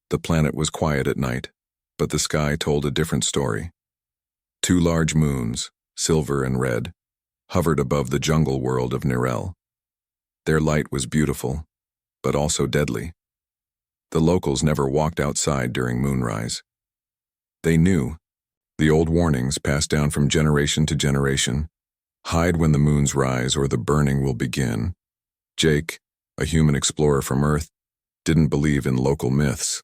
The planet was quiet at night, but the sky told a different story. Two large moons, silver and red, hovered above the jungle world of Nirel. Their light was beautiful, but also deadly. The locals never walked outside during moonrise. They knew, the old warnings passed down from generation to generation, hide when the moons rise or the burning will begin. Jake, a human explorer from Earth, didn't believe in local myths.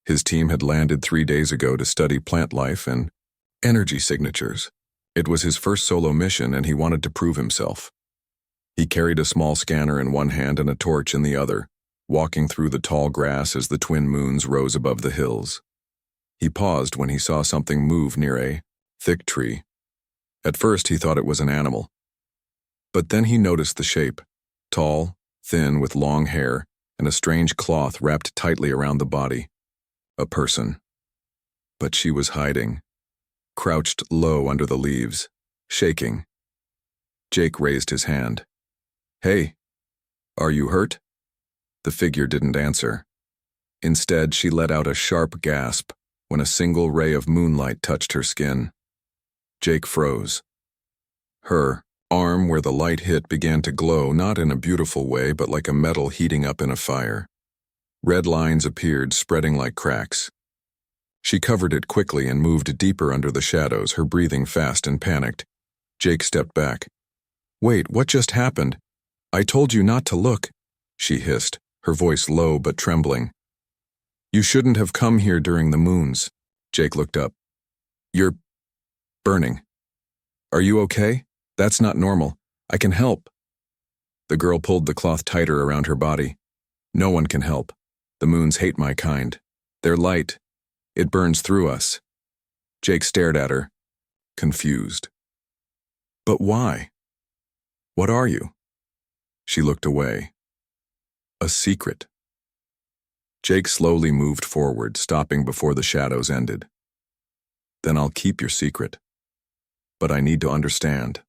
His team had landed 3 days ago to study plant life and energy signatures. It was his first solo mission and he wanted to prove himself. He carried a small scanner in one hand and a torch in the other, walking through the tall grass as the twin moons rose above the hills. He paused when he saw something move near a thick tree. At first he thought it was an animal. But then he noticed the shape, tall, thin with long hair and a strange cloth wrapped tightly around the body. A person. But she was hiding, crouched low under the leaves, shaking. Jake raised his hand. "Hey, are you hurt?" The figure didn't answer. Instead, she let out a sharp gasp when a single ray of moonlight touched her skin. Jake froze. Her arm where the light hit began to glow, not in a beautiful way, but like a metal heating up in a fire. Red lines appeared, spreading like cracks. She covered it quickly and moved deeper under the shadows, her breathing fast and panicked. Jake stepped back. "Wait, what just happened? I told you not to look," she hissed, her voice low but trembling. "You shouldn't have come here during the moons." Jake looked up. "You're burning. Are you okay? That's not normal. I can help." The girl pulled the cloth tighter around her body. "No one can help. The moons hate my kind. Their light, it burns through us." Jake stared at her, confused. "But why? What are you?" She looked away. "A secret." Jake slowly moved forward, stopping before the shadows ended. "Then I'll keep your secret. But I need to understand."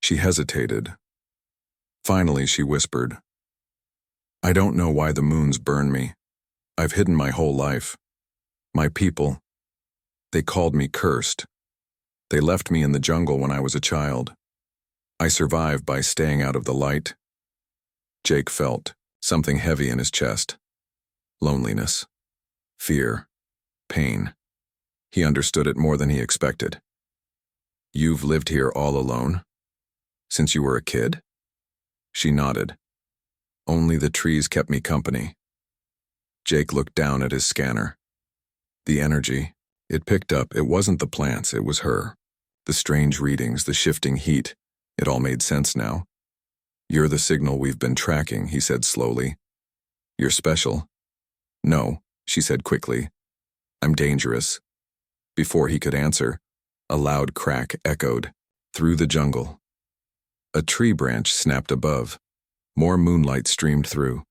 She hesitated. Finally, she whispered, "I don't know why the moons burn me. I've hidden my whole life. My people, they called me cursed. They left me in the jungle when I was a child. I survived by staying out of the light." Jake felt something heavy in his chest. Loneliness, fear, pain. He understood it more than he expected. "You've lived here all alone? Since you were a kid?" She nodded. "Only the trees kept me company." Jake looked down at his scanner. The energy, it picked up, it wasn't the plants, it was her. The strange readings, the shifting heat, it all made sense now. "You're the signal we've been tracking," he said slowly. "You're special." "No," she said quickly. "I'm dangerous." Before he could answer, a loud crack echoed through the jungle. A tree branch snapped above. More moonlight streamed through.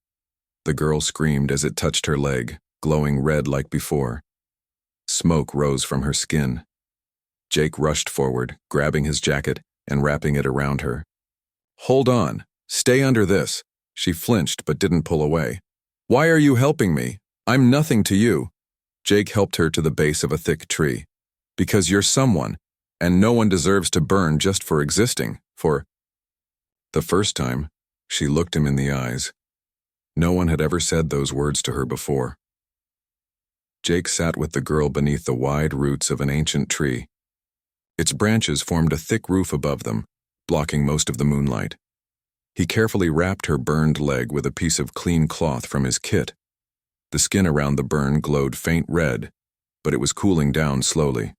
The girl screamed as it touched her leg, glowing red like before. Smoke rose from her skin. Jake rushed forward, grabbing his jacket and wrapping it around her. "Hold on. Stay under this." She flinched but didn't pull away. "Why are you helping me? I'm nothing to you." Jake helped her to the base of a thick tree. "Because you're someone, and no one deserves to burn just for existing, for..." The first time, she looked him in the eyes. No one had ever said those words to her before. Jake sat with the girl beneath the wide roots of an ancient tree. Its branches formed a thick roof above them, blocking most of the moonlight. He carefully wrapped her burned leg with a piece of clean cloth from his kit. The skin around the burn glowed faint red, but it was cooling down slowly.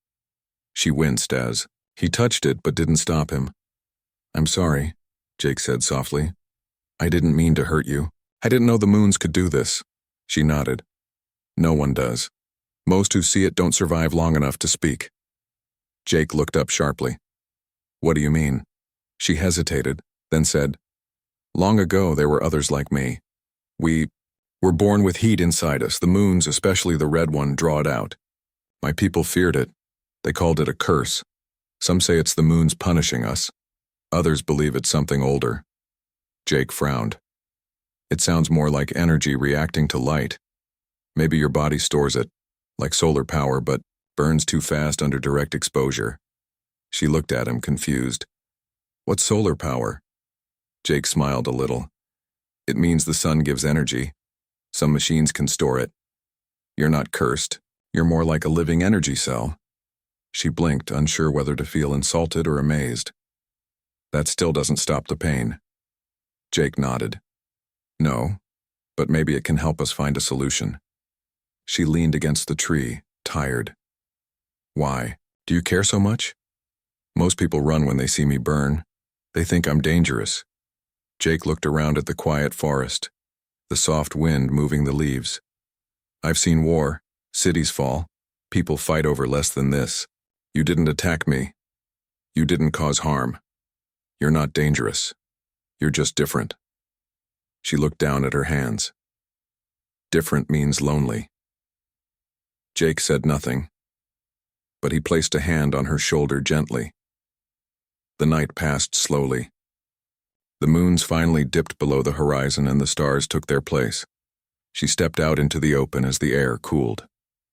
She winced as he touched it but didn't stop him. "I'm sorry," Jake said softly. "I didn't mean to hurt you. I didn't know the moons could do this." She nodded. "No one does. Most who see it don't survive long enough to speak." Jake looked up sharply. "What do you mean?" She hesitated, then said, "Long ago there were others like me. We were born with heat inside us. The moons, especially the red one, draw it out. My people feared it. They called it a curse. Some say it's the moons punishing us. Others believe it's something older." Jake frowned. "It sounds more like energy reacting to light." Maybe your body stores it, like solar power, but burns too fast under direct exposure. She looked at him, confused. What's solar power? Jake smiled a little. It means the sun gives energy. Some machines can store it. You're not cursed. You're more like a living energy cell. She blinked, unsure whether to feel insulted or amazed. That still doesn't stop the pain. Jake nodded. No, but maybe it can help us find a solution. She leaned against the tree, tired. Why? Do you care so much? Most people run when they see me burn. They think I'm dangerous. Jake looked around at the quiet forest, the soft wind moving the leaves. I've seen war, cities fall, people fight over less than this. You didn't attack me. You didn't cause harm. You're not dangerous. You're just different. She looked down at her hands. Different means lonely. Jake said nothing, but he placed a hand on her shoulder gently. The night passed slowly. The moons finally dipped below the horizon and the stars took their place. She stepped out into the open as the air cooled.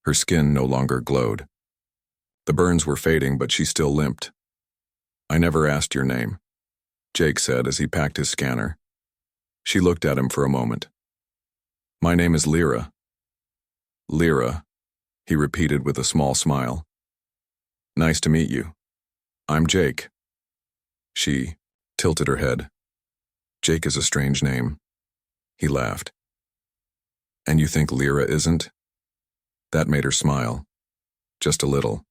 Her skin no longer glowed. The burns were fading, but she still limped. I never asked your name, Jake said as he packed his scanner. She looked at him for a moment. My name is Lyra. Lyra, he repeated with a small smile. Nice to meet you. I'm Jake. She tilted her head. Jake is a strange name. He laughed. And you think Lyra isn't? That made her smile. Just a little.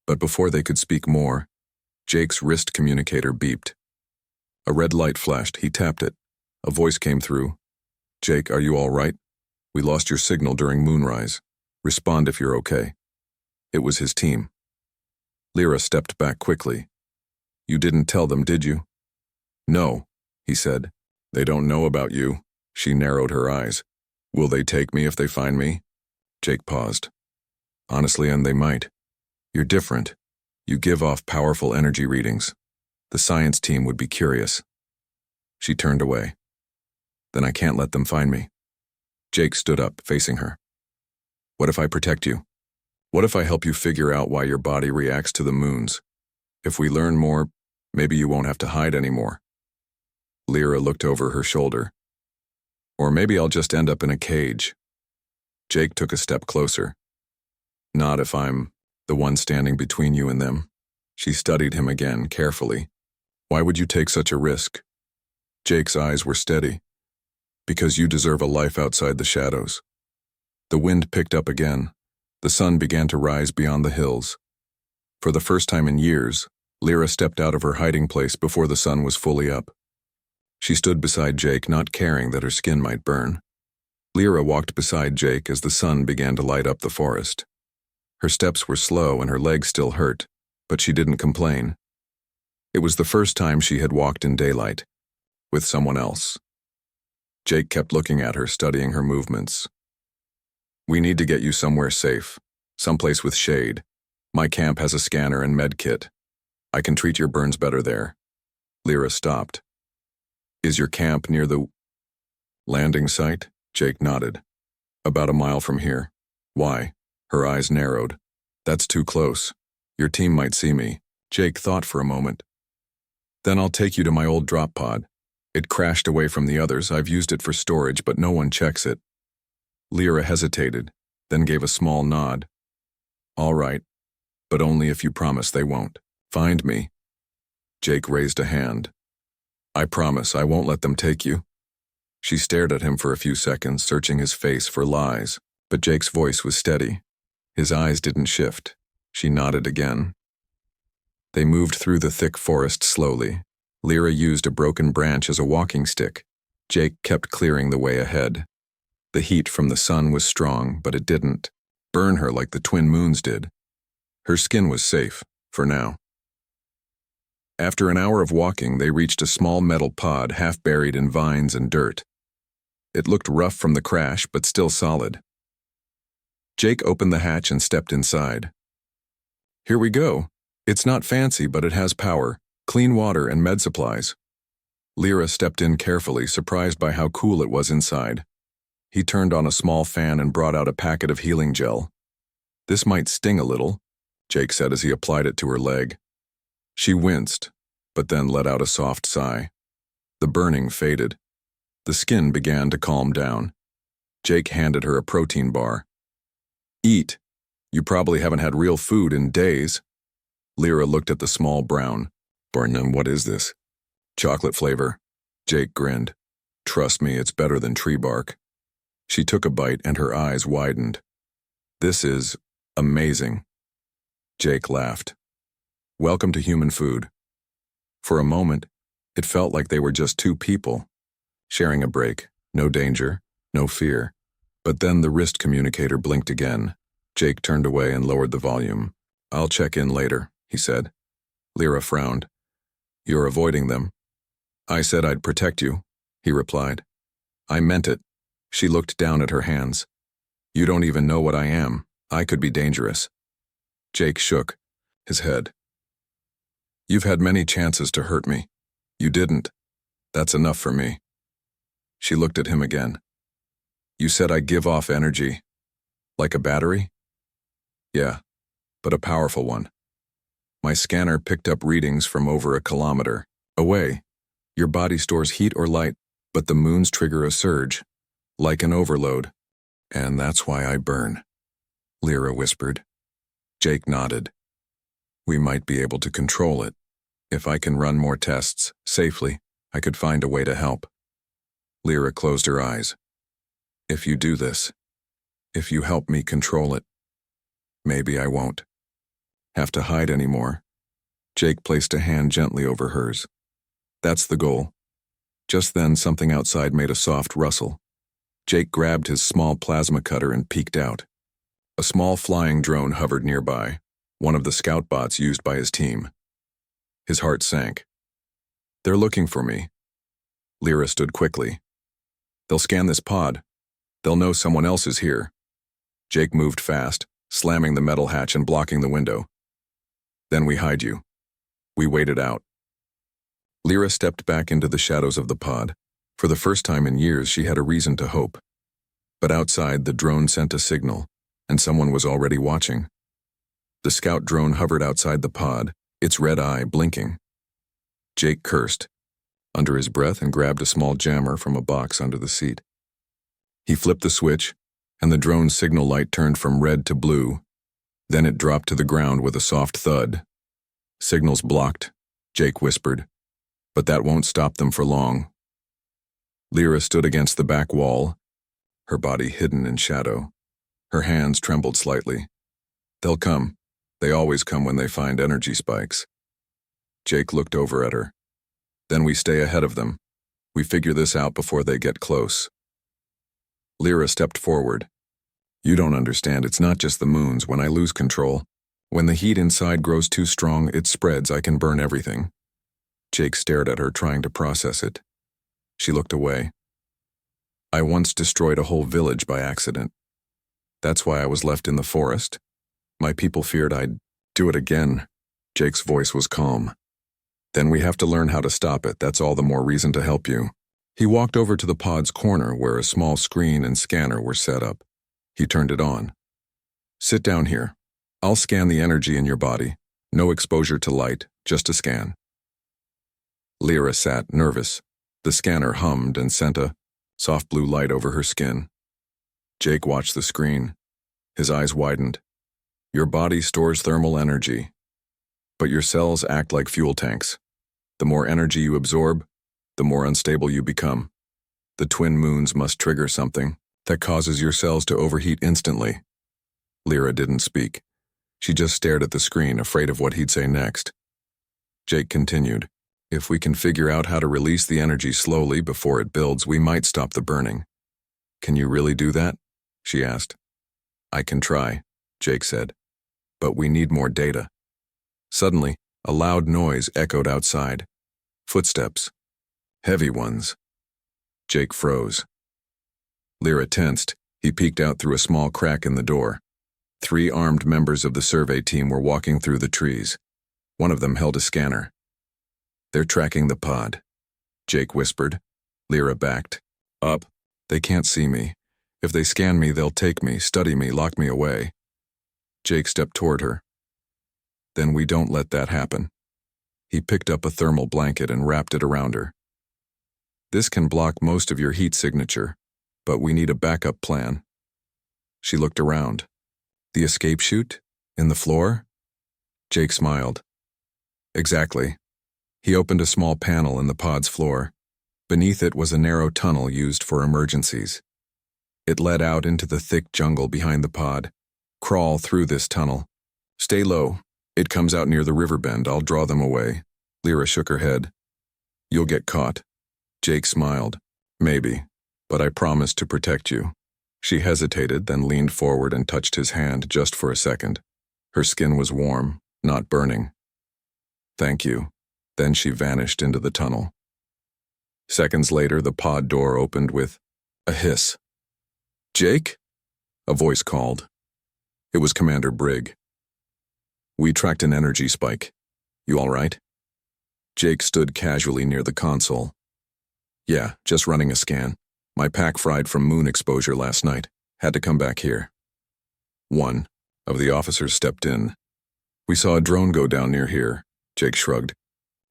But before they could speak more, Jake's wrist communicator beeped. A red light flashed. He tapped it. A voice came through. Jake, are you all right? We lost your signal during moonrise. Respond if you're okay. It was his team. Lyra stepped back quickly. You didn't tell them, did you? No, he said. They don't know about you. She narrowed her eyes. Will they take me if they find me? Jake paused. Honestly, and they might. You're different. You give off powerful energy readings. The science team would be curious. She turned away. Then I can't let them find me. Jake stood up, facing her. What if I protect you? What if I help you figure out why your body reacts to the moons? If we learn more, maybe you won't have to hide anymore. Lyra looked over her shoulder. Or maybe I'll just end up in a cage. Jake took a step closer. Not if I'm the one standing between you and them. She studied him again, carefully. Why would you take such a risk? Jake's eyes were steady. Because you deserve a life outside the shadows. The wind picked up again. The sun began to rise beyond the hills. For the first time in years, Lyra stepped out of her hiding place before the sun was fully up. She stood beside Jake, not caring that her skin might burn. Lyra walked beside Jake as the sun began to light up the forest. Her steps were slow and her legs still hurt, but she didn't complain. It was the first time she had walked in daylight, with someone else. Jake kept looking at her, studying her movements. We need to get you somewhere safe, someplace with shade. My camp has a scanner and med kit. I can treat your burns better there. Lyra stopped. Is your camp near the landing site? Jake nodded. About a mile from here. Why? Her eyes narrowed. That's too close. Your team might see me. Jake thought for a moment. Then I'll take you to my old drop pod. It crashed away from the others. I've used it for storage, but no one checks it. Lyra hesitated, then gave a small nod. All right, but only if you promise they won't. Find me. Jake raised a hand. I promise I won't let them take you. She stared at him for a few seconds, searching his face for lies, but Jake's voice was steady. His eyes didn't shift. She nodded again. They moved through the thick forest slowly. Lyra used a broken branch as a walking stick. Jake kept clearing the way ahead. The heat from the sun was strong, but it didn't burn her like the twin moons did. Her skin was safe, for now. After an hour of walking, they reached a small metal pod half buried in vines and dirt. It looked rough from the crash, but still solid. Jake opened the hatch and stepped inside. Here we go. It's not fancy, but it has power, clean water, and med supplies. Lyra stepped in carefully, surprised by how cool it was inside. He turned on a small fan and brought out a packet of healing gel. "This might sting a little," Jake said as he applied it to her leg. She winced, but then let out a soft sigh. The burning faded. The skin began to calm down. Jake handed her a protein bar. "Eat. You probably haven't had real food in days." Lyra looked at the small brown. "Barnum, what is this?" "Chocolate flavor." Jake grinned. "Trust me, it's better than tree bark." She took a bite and her eyes widened. "This is amazing." Jake laughed. "Welcome to human food." For a moment, it felt like they were just two people, sharing a break, no danger, no fear. But then the wrist communicator blinked again. Jake turned away and lowered the volume. "I'll check in later," he said. Lyra frowned. "You're avoiding them." "I said I'd protect you," he replied. "I meant it." She looked down at her hands. "You don't even know what I am. I could be dangerous." Jake shook his head. "You've had many chances to hurt me. You didn't. That's enough for me." She looked at him again. "You said I give off energy. Like a battery?" "Yeah, but a powerful one. My scanner picked up readings from over a kilometer away. Your body stores heat or light, but the moons trigger a surge, like an overload. And that's why I burn," Lyra whispered. Jake nodded. "We might be able to control it. If I can run more tests safely, I could find a way to help." Lyra closed her eyes. "If you do this, if you help me control it, maybe I won't have to hide anymore." Jake placed a hand gently over hers. "That's the goal." Just then, something outside made a soft rustle. Jake grabbed his small plasma cutter and peeked out. A small flying drone hovered nearby, one of the scout bots used by his team. His heart sank. "They're looking for me." Lyra stood quickly. "They'll scan this pod. They'll know someone else is here." Jake moved fast, slamming the metal hatch and blocking the window. "Then we hide you." We waited out. Lyra stepped back into the shadows of the pod. For the first time in years, she had a reason to hope. But outside, the drone sent a signal, and someone was already watching. The scout drone hovered outside the pod, its red eye blinking. Jake cursed under his breath and grabbed a small jammer from a box under the seat. He flipped the switch, and the drone's signal light turned from red to blue. Then it dropped to the ground with a soft thud. "Signals blocked," Jake whispered. "But that won't stop them for long." Lyra stood against the back wall, her body hidden in shadow. Her hands trembled slightly. "They'll come. They always come when they find energy spikes." Jake looked over at her. "Then we stay ahead of them. We figure this out before they get close." Lyra stepped forward. "You don't understand. It's not just the moons. When I lose control, when the heat inside grows too strong, it spreads. I can burn everything." Jake stared at her, trying to process it. She looked away. "I once destroyed a whole village by accident. That's why I was left in the forest. My people feared I'd do it again." Jake's voice was calm. "Then we have to learn how to stop it. That's all the more reason to help you." He walked over to the pod's corner where a small screen and scanner were set up. He turned it on. "Sit down here. I'll scan the energy in your body. No exposure to light, just a scan." Lyra sat, nervous. The scanner hummed and sent a soft blue light over her skin. Jake watched the screen. His eyes widened. "Your body stores thermal energy, but your cells act like fuel tanks. The more energy you absorb, the more unstable you become. The twin moons must trigger something that causes your cells to overheat instantly." Lyra didn't speak. She just stared at the screen, afraid of what he'd say next. Jake continued. "If we can figure out how to release the energy slowly before it builds, we might stop the burning." "Can you really do that?" she asked. "I can try," Jake said. "But we need more data." Suddenly, a loud noise echoed outside. Footsteps. Heavy ones. Jake froze. Lyra tensed. He peeked out through a small crack in the door. 3 armed members of the survey team were walking through the trees. One of them held a scanner. "They're tracking the pod," Jake whispered. Lyra backed. "Up. They can't see me. If they scan me, they'll take me, study me, lock me away. Jake stepped toward her. Then we don't let that happen. He picked up a thermal blanket and wrapped it around her. This can block most of your heat signature, but we need a backup plan. She looked around. The escape chute? In the floor? Jake smiled. Exactly. He opened a small panel in the pod's floor. Beneath it was a narrow tunnel used for emergencies. It led out into the thick jungle behind the pod. Crawl through this tunnel. Stay low. It comes out near the river bend. I'll draw them away. Lyra shook her head. You'll get caught. Jake smiled. Maybe, but I promise to protect you. She hesitated, then leaned forward and touched his hand just for a second. Her skin was warm, not burning. Thank you. Then she vanished into the tunnel. Seconds later, the pod door opened with a hiss. Jake? A voice called. It was Commander Brigg. We tracked an energy spike. You all right? Jake stood casually near the console. Yeah, just running a scan. My pack fried from moon exposure last night. Had to come back here. One of the officers stepped in. We saw a drone go down near here. Jake shrugged.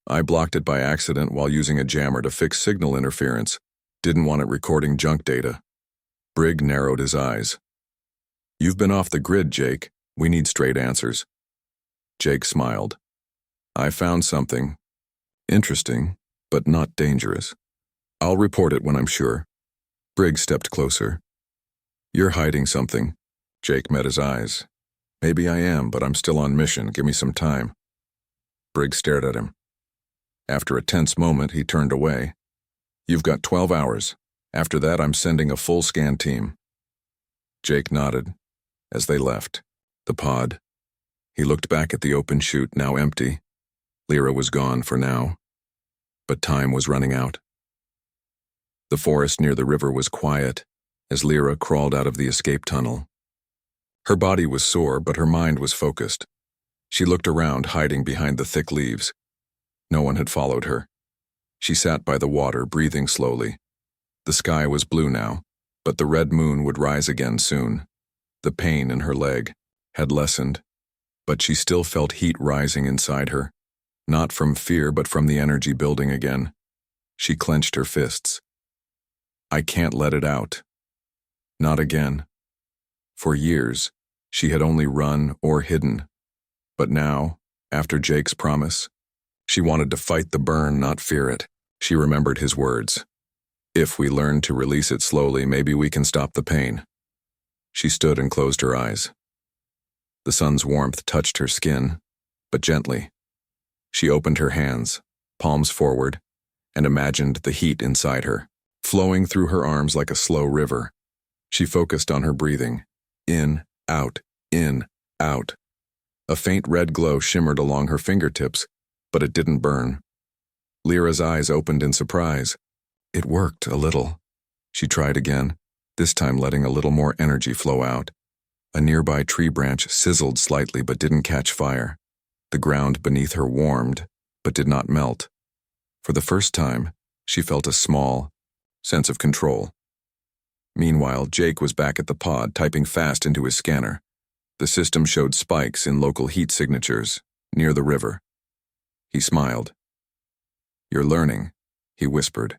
I blocked it by accident while using a jammer to fix signal interference. Didn't want it recording junk data. Brigg narrowed his eyes. You've been off the grid, Jake. We need straight answers. Jake smiled. I found something. Interesting, but not dangerous. I'll report it when I'm sure. Brigg stepped closer. You're hiding something. Jake met his eyes. Maybe I am, but I'm still on mission. Give me some time. Brigg stared at him. After a tense moment, he turned away. You've got 12 hours. After that, I'm sending a full scan team. Jake nodded. As they left the pod, he looked back at the open chute, now empty. Lyra was gone for now. But time was running out. The forest near the river was quiet as Lyra crawled out of the escape tunnel. Her body was sore, but her mind was focused. She looked around, hiding behind the thick leaves. No one had followed her. She sat by the water, breathing slowly. The sky was blue now, but the red moon would rise again soon. The pain in her leg had lessened, but she still felt heat rising inside her, not from fear but from the energy building again. She clenched her fists. I can't let it out. Not again. For years, she had only run or hidden. But now, after Jake's promise, she wanted to fight the burn, not fear it. She remembered his words. If we learn to release it slowly, maybe we can stop the pain. She stood and closed her eyes. The sun's warmth touched her skin, but gently. She opened her hands, palms forward, and imagined the heat inside her, flowing through her arms like a slow river. She focused on her breathing. In, out, in, out. A faint red glow shimmered along her fingertips, but it didn't burn. Lyra's eyes opened in surprise. It worked a little. She tried again, this time letting a little more energy flow out. A nearby tree branch sizzled slightly but didn't catch fire. The ground beneath her warmed, but did not melt. For the first time, she felt a small sense of control. Meanwhile, Jake was back at the pod, typing fast into his scanner. The system showed spikes in local heat signatures, near the river. He smiled. You're learning, he whispered.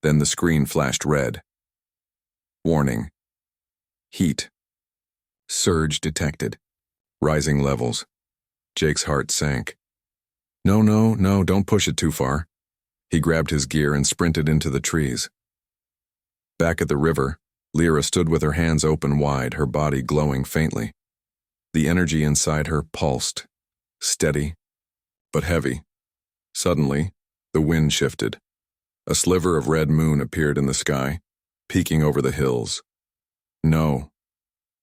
Then the screen flashed red. Warning. Heat. Surge detected. Rising levels. Jake's heart sank. No, don't push it too far. He grabbed his gear and sprinted into the trees. Back at the river, Lyra stood with her hands open wide, her body glowing faintly. The energy inside her pulsed, steady, but heavy. Suddenly, the wind shifted. A sliver of red moon appeared in the sky, peeking over the hills. No,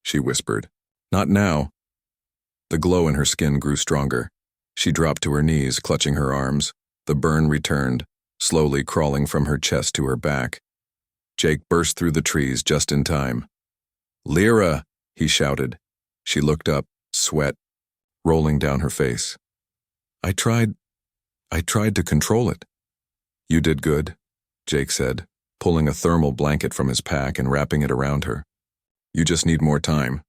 she whispered. Not now. The glow in her skin grew stronger. She dropped to her knees, clutching her arms. The burn returned, slowly crawling from her chest to her back. Jake burst through the trees just in time. Lyra, he shouted. She looked up, sweat rolling down her face. I tried to control it. You did good, Jake said. pulling a thermal blanket from his pack and wrapping it around her. "You just need more time."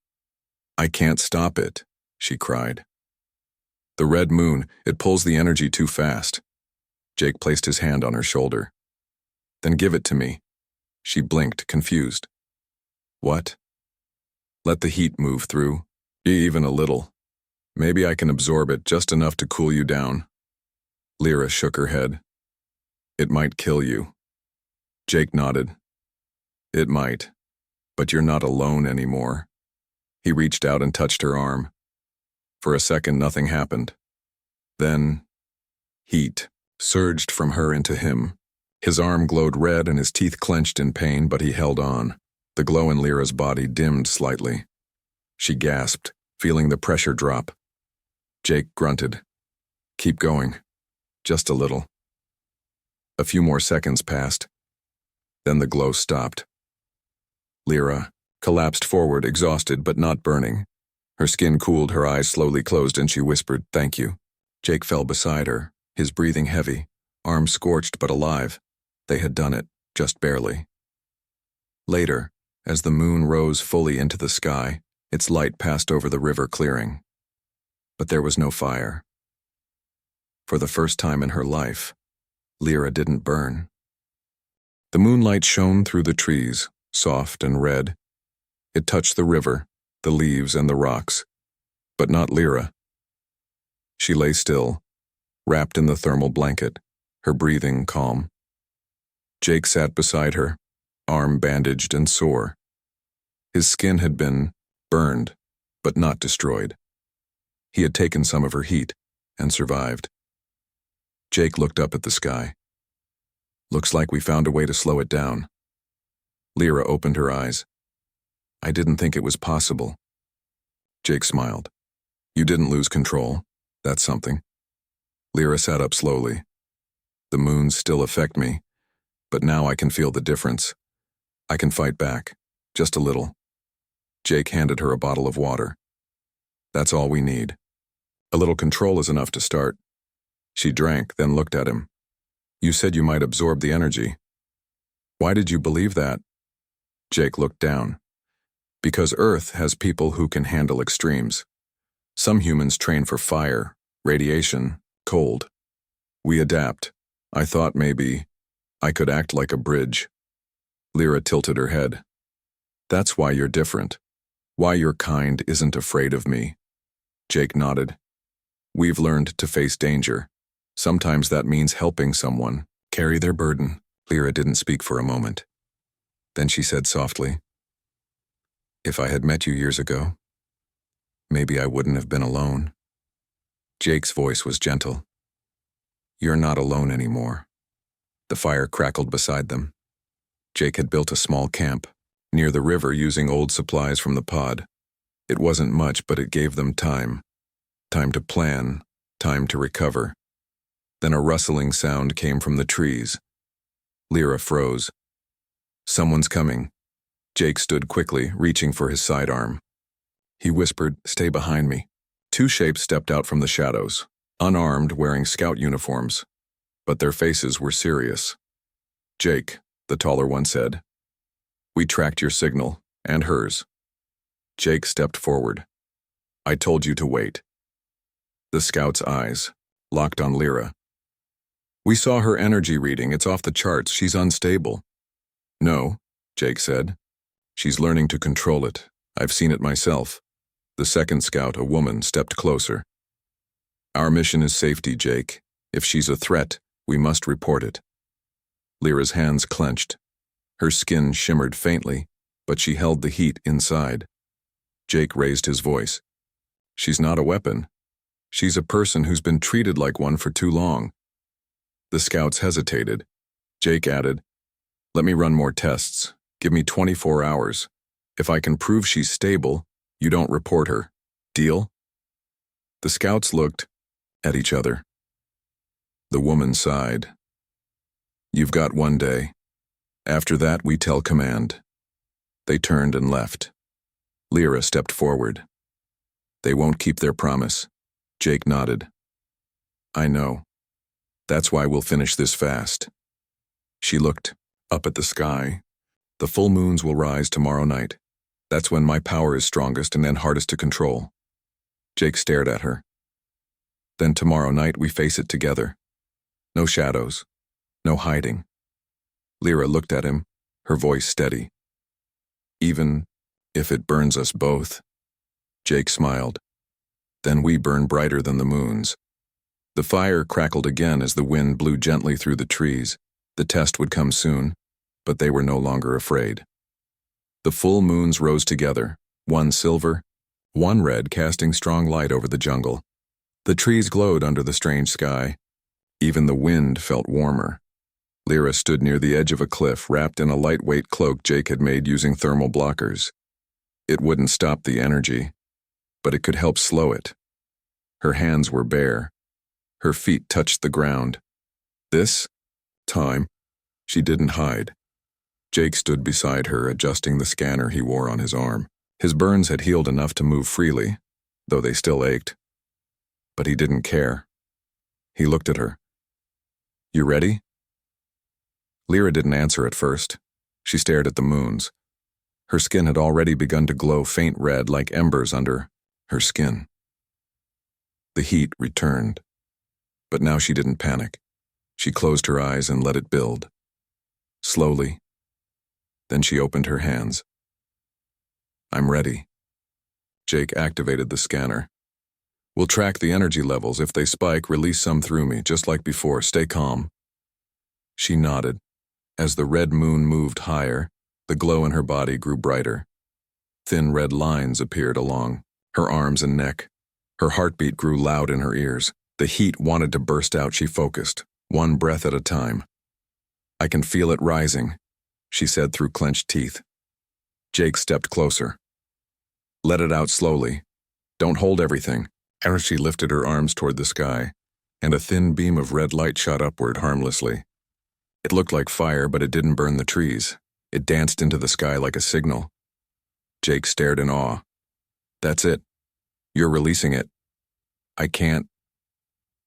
"I can't stop it," she cried. "The red moon, it pulls the energy too fast." Jake placed his hand on her shoulder. "Then give it to me." She blinked, confused. "What?" "Let the heat move through, even a little. Maybe I can absorb it just enough to cool you down." Lyra shook her head. "It might kill you." Jake nodded. "It might, but you're not alone anymore." He reached out and touched her arm. For a second, nothing happened. Then, heat surged from her into him. His arm glowed red and his teeth clenched in pain, but he held on. The glow in Lyra's body dimmed slightly. She gasped, feeling the pressure drop. Jake grunted. "Keep going. Just a little." A few more seconds passed. Then the glow stopped. Lyra collapsed forward, exhausted but not burning. Her skin cooled, her eyes slowly closed, and she whispered, "Thank you." Jake fell beside her, his breathing heavy, arms scorched but alive. They had done it, just barely. Later, as the moon rose fully into the sky, its light passed over the river clearing. But there was no fire. For the first time in her life, Lyra didn't burn. The moonlight shone through the trees, soft and red. It touched the river, the leaves and the rocks, but not Lyra. She lay still, wrapped in the thermal blanket, her breathing calm. Jake sat beside her, arm bandaged and sore. His skin had been burned, but not destroyed. He had taken some of her heat and survived. Jake looked up at the sky. "Looks like we found a way to slow it down." Lyra opened her eyes. "I didn't think it was possible." Jake smiled. "You didn't lose control. That's something." Lyra sat up slowly. "The moons still affect me, but now I can feel the difference. I can fight back, just a little." Jake handed her a bottle of water. "That's all we need. A little control is enough to start." She drank, then looked at him. "You said you might absorb the energy. Why did you believe that?" Jake looked down. "Because Earth has people who can handle extremes. Some humans train for fire, radiation, cold. We adapt. I thought maybe I could act like a bridge." Lyra tilted her head. "That's why you're different. Why your kind isn't afraid of me." Jake nodded. "We've learned to face danger. Sometimes that means helping someone carry their burden." Lyra didn't speak for a moment. Then she said softly, "If I had met you years ago, maybe I wouldn't have been alone." Jake's voice was gentle. "You're not alone anymore." The fire crackled beside them. Jake had built a small camp near the river using old supplies from the pod. It wasn't much, but it gave them time. Time to plan, time to recover. Then a rustling sound came from the trees. Lyra froze. "Someone's coming." Jake stood quickly, reaching for his sidearm. He whispered, "Stay behind me." Two shapes stepped out from the shadows, unarmed, wearing scout uniforms, but their faces were serious. "Jake," the taller one said, "we tracked your signal, and hers." Jake stepped forward. "I told you to wait." The scout's eyes locked on Lyra. "We saw her energy reading. It's off the charts. She's unstable." "No," Jake said. "She's learning to control it. I've seen it myself." The second scout, a woman, stepped closer. "Our mission is safety, Jake. If she's a threat, we must report it." Lyra's hands clenched. Her skin shimmered faintly, but she held the heat inside. Jake raised his voice. "She's not a weapon. She's a person who's been treated like one for too long." The scouts hesitated. Jake added, "Let me run more tests. Give me 24 hours. If I can prove she's stable, you don't report her. Deal?" The scouts looked at each other. The woman sighed. "You've got one day. After that, we tell command." They turned and left. Lyra stepped forward. "They won't keep their promise." Jake nodded. "I know. That's why we'll finish this fast." She looked Up at the sky, the full moons will rise tomorrow night. That's when my power is strongest and then hardest to control. Jake stared at her. Then tomorrow night we face it together. No shadows, no hiding. Lyra looked at him, her voice steady. Even if it burns us both. Jake smiled. Then we burn brighter than the moons. The fire crackled again as the wind blew gently through the trees. The test would come soon, but they were no longer afraid. The full moons rose together, one silver, one red, casting strong light over the jungle. The trees glowed under the strange sky. Even the wind felt warmer. Lyra stood near the edge of a cliff, wrapped in a lightweight cloak Jake had made using thermal blockers. It wouldn't stop the energy, but it could help slow it. Her hands were bare. Her feet touched the ground. This time, she didn't hide. Jake stood beside her, adjusting the scanner he wore on his arm. His burns had healed enough to move freely, though they still ached. But he didn't care. He looked at her. You ready? Lyra didn't answer at first. She stared at the moons. Her skin had already begun to glow faint red like embers under her skin. The heat returned. But now she didn't panic. She closed her eyes and let it build. Slowly. Then she opened her hands. I'm ready. Jake activated the scanner. We'll track the energy levels. If they spike, release some through me, just like before. Stay calm. She nodded. As the red moon moved higher, the glow in her body grew brighter. Thin red lines appeared along her arms and neck. Her heartbeat grew loud in her ears. The heat wanted to burst out. She focused, one breath at a time. I can feel it rising, she said through clenched teeth. Jake stepped closer. Let it out slowly. Don't hold everything. As she lifted her arms toward the sky, and a thin beam of red light shot upward harmlessly. It looked like fire, but it didn't burn the trees. It danced into the sky like a signal. Jake stared in awe. That's it. You're releasing it. I can't.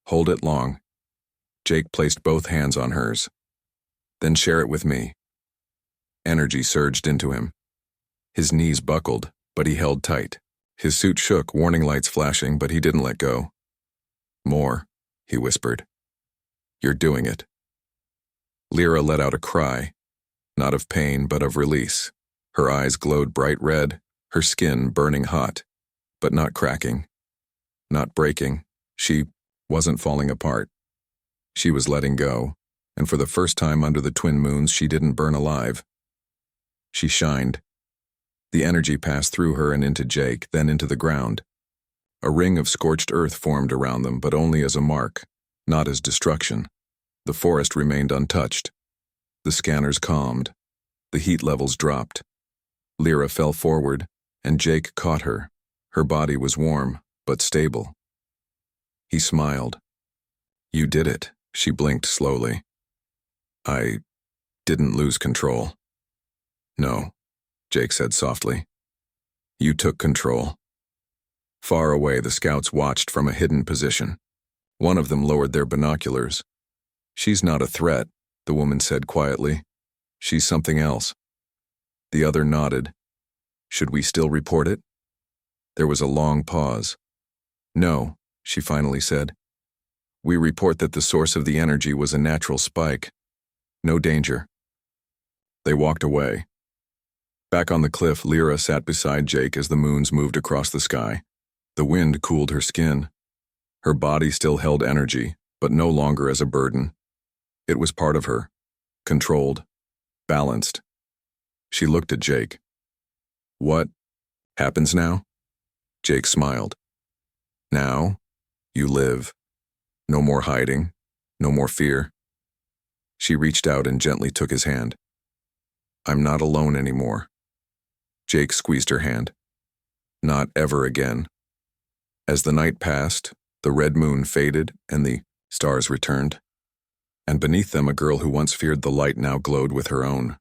Hold it long. Jake placed both hands on hers. Then share it with me. Energy surged into him. His knees buckled, but he held tight. His suit shook, warning lights flashing, but he didn't let go. More, he whispered. You're doing it. Lyra let out a cry, not of pain, but of release. Her eyes glowed bright red, her skin burning hot, but not cracking, not breaking. She wasn't falling apart. She was letting go, and for the first time under the twin moons, she didn't burn alive. She shined. The energy passed through her and into Jake, then into the ground. A ring of scorched earth formed around them, but only as a mark, not as destruction. The forest remained untouched. The scanners calmed. The heat levels dropped. Lyra fell forward, and Jake caught her. Her body was warm, but stable. He smiled. You did it, she blinked slowly. I didn't lose control. No, Jake said softly. You took control. Far away, the scouts watched from a hidden position. One of them lowered their binoculars. She's not a threat, the woman said quietly. She's something else. The other nodded. Should we still report it? There was a long pause. No, she finally said. We report that the source of the energy was a natural spike. No danger. They walked away. Back on the cliff, Lyra sat beside Jake as the moons moved across the sky. The wind cooled her skin. Her body still held energy, but no longer as a burden. It was part of her, controlled, balanced. She looked at Jake. What happens now? Jake smiled. Now, you live. No more hiding, no more fear. She reached out and gently took his hand. I'm not alone anymore. Jake squeezed her hand. Not ever again. As the night passed, the red moon faded and the stars returned. And beneath them, a girl who once feared the light now glowed with her own.